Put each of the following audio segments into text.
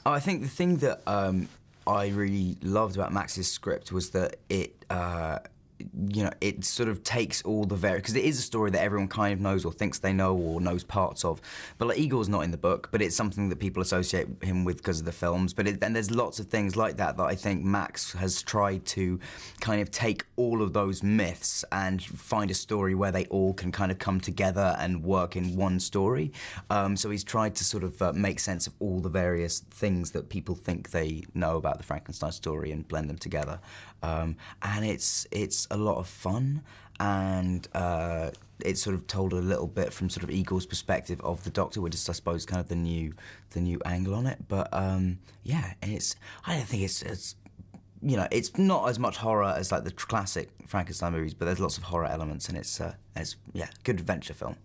Oh, I think the thing that I really loved about Max's script was that it, it sort of takes all the because it is a story that everyone kind of knows or thinks they know or knows parts of. But like Igor's not in the book, but it's something that people associate him with because of the films. But then there's lots of things like that I think Max has tried to kind of take all of those myths and find a story where they all can kind of come together and work in one story. So he's tried to sort of make sense of all the various things that people think they know about the Frankenstein story and blend them together. And it's a lot of fun, and it's sort of told a little bit from sort of Igor's perspective of the Doctor, which is, I suppose, kind of the new angle on it. But yeah, I don't think it's not as much horror as like the classic Frankenstein movies, but there's lots of horror elements, and it's good adventure film.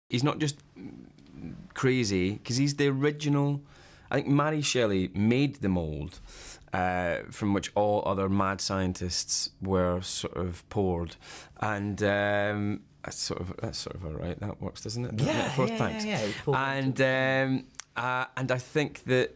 He's not just crazy, because he's the original. I think Mary Shelley made the mould from which all other mad scientists were sort of poured, and that's sort of all right. That works, doesn't it? Yeah, Thanks. Yeah. And I think that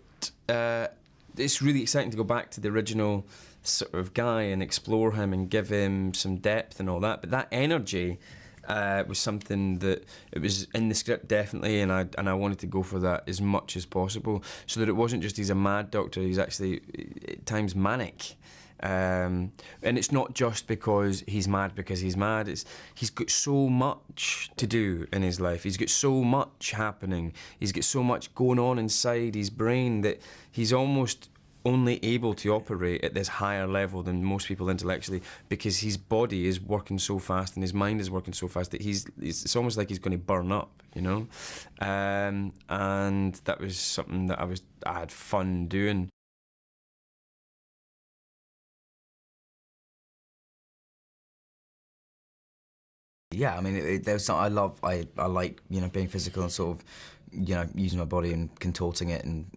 it's really exciting to go back to the original sort of guy and explore him and give him some depth and all that. But that energy was something that it was in the script definitely, and I wanted to go for that as much as possible, so that it wasn't just he's a mad doctor, he's actually at times manic. And it's not just because he's mad, he's got so much to do in his life, he's got so much happening, he's got so much going on inside his brain that he's almost only able to operate at this higher level than most people intellectually, because his body is working so fast and his mind is working so fast that it's almost like he's going to burn up, you know? And that was something that I had fun doing. Yeah, I mean, there's something I like, being physical and sort of, using my body and contorting it and,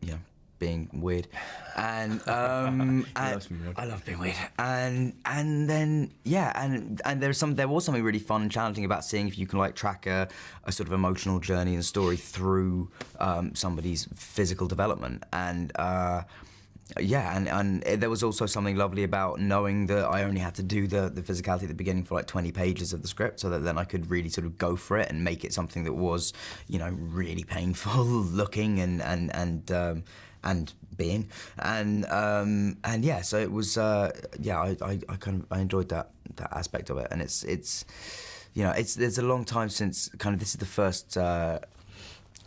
being weird, and I love being weird, and then there was something really fun and challenging about seeing if you can like track a sort of emotional journey and story through somebody's physical development, and there was also something lovely about knowing that I only had to do the physicality at the beginning for like 20 pages of the script, so that then I could really sort of go for it and make it something that was, really painful looking and being, and yeah, so it was I enjoyed that aspect of it, and there's a long time since kind of this is the first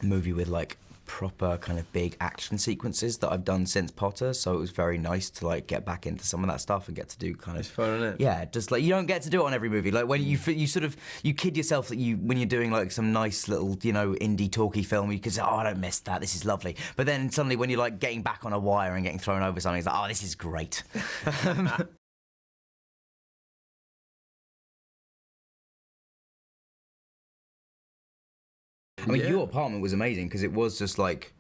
movie with like proper kind of big action sequences that I've done since Potter, so it was very nice to like get back into some of that stuff and get to do kind of. It's fun, isn't it? Yeah, just like you don't get to do it on every movie. Like when you sort of kid yourself that when you're doing like some nice little indie talky film, you could say, oh, I don't miss that, this is lovely. But then suddenly when you're like getting back on a wire and getting thrown over something, it's like, oh, this is great. I mean, your apartment was amazing because it was just like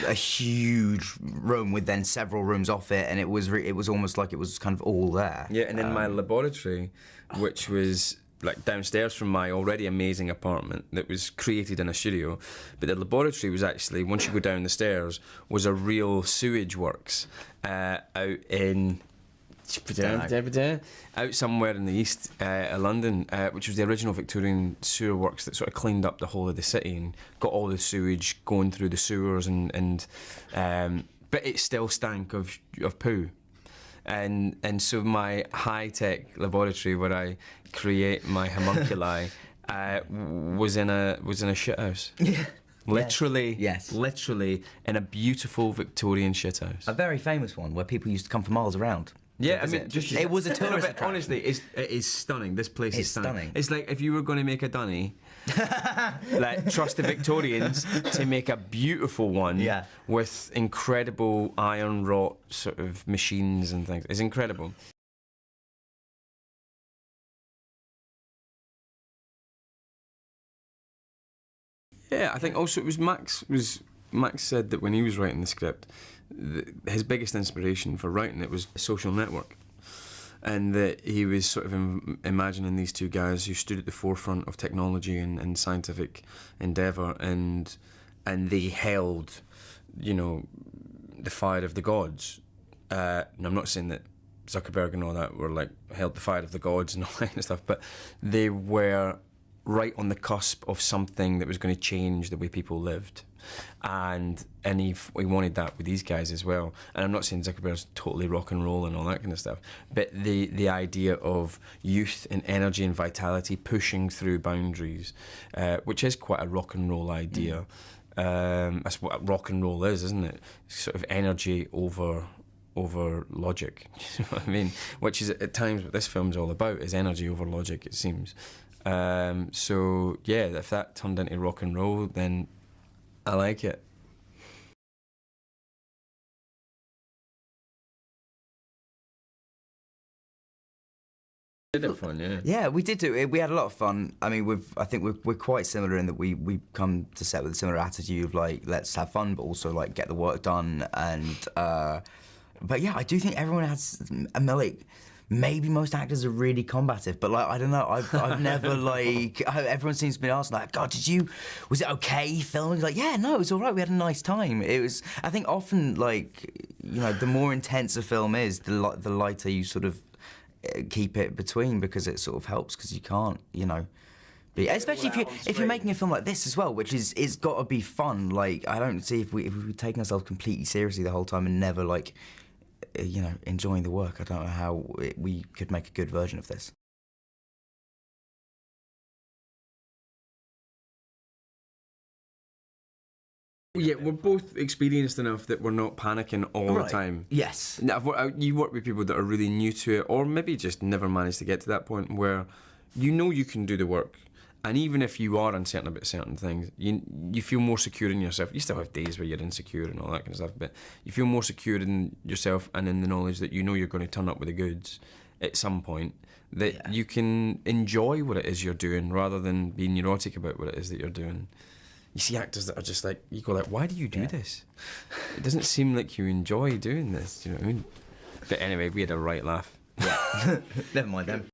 a huge room with then several rooms off it, and it was almost like it was kind of all there. Yeah, and then my laboratory, which was like downstairs from my already amazing apartment that was created in a studio, but the laboratory was actually, once you go down the stairs, was a real sewage works out in. Out somewhere in the east of London, which was the original Victorian sewer works that sort of cleaned up the whole of the city and got all the sewage going through the sewers, but it still stank of poo. And so my high-tech laboratory where I create my homunculi was in a shithouse. Yeah. Literally, yes. Literally in a beautiful Victorian shithouse. A very famous one where people used to come for miles around. Yeah, I mean, it was a tourist attraction. Honestly, it is stunning. This place is stunning. It's like if you were going to make a dunny, like trust the Victorians to make a beautiful one with incredible iron wrought sort of machines and things. It's incredible. Yeah, I think also it was Max said that when he was writing the script, his biggest inspiration for writing it was Social Network. and that he was sort of imagining these two guys who stood at the forefront of technology and scientific endeavour, and they held, you know, the fire of the gods. And I'm not saying that Zuckerberg and all that were like held the fire of the gods and all that kind of stuff, but they were right on the cusp of something that was going to change the way people lived, and he wanted that with these guys as well. And I'm not saying Zuckerberg's totally rock and roll and all that kind of stuff, but the idea of youth and energy and vitality pushing through boundaries, which is quite a rock and roll idea. That's what rock and roll is, isn't it? Sort of energy over logic. You know what I mean? Which is at times what this film's all about, is energy over logic, it seems. So yeah, if that turned into rock and roll, then I like it. Did it fun, yeah. Yeah, we did do it. We had a lot of fun. I mean, I think we're quite similar in that we come to set with a similar attitude of like, let's have fun, but also like get the work done. And but yeah, I do think everyone has like. Maybe most actors are really combative, but like I don't know. I've never like. Everyone seems to be asking like, God, was it okay filming? Like, yeah, no, it was all right. We had a nice time. It was. I think often like, you know, the more intense a film is, the lighter you sort of keep it between, because it sort of helps, because you can't, you know. Especially if you're making a film like this as well, which is, it's got to be fun. Like, I don't see if we're taking ourselves completely seriously the whole time and never like, you know, enjoying the work. I don't know how we could make a good version of this. Yeah, we're both experienced enough that we're not panicking all the time. Yes. Now, you work with people that are really new to it, or maybe just never managed to get to that point where you know you can do the work. And even if you are uncertain about certain things, you feel more secure in yourself. You still have days where you're insecure and all that kind of stuff, but you feel more secure in yourself and in the knowledge that you know you're going to turn up with the goods at some point, that you can enjoy what it is you're doing rather than be neurotic about what it is that you're doing. You see actors that are just like, you go like, why do you do this? It doesn't seem like you enjoy doing this, do you know what I mean? But anyway, we had a right laugh. Yeah. Never mind them.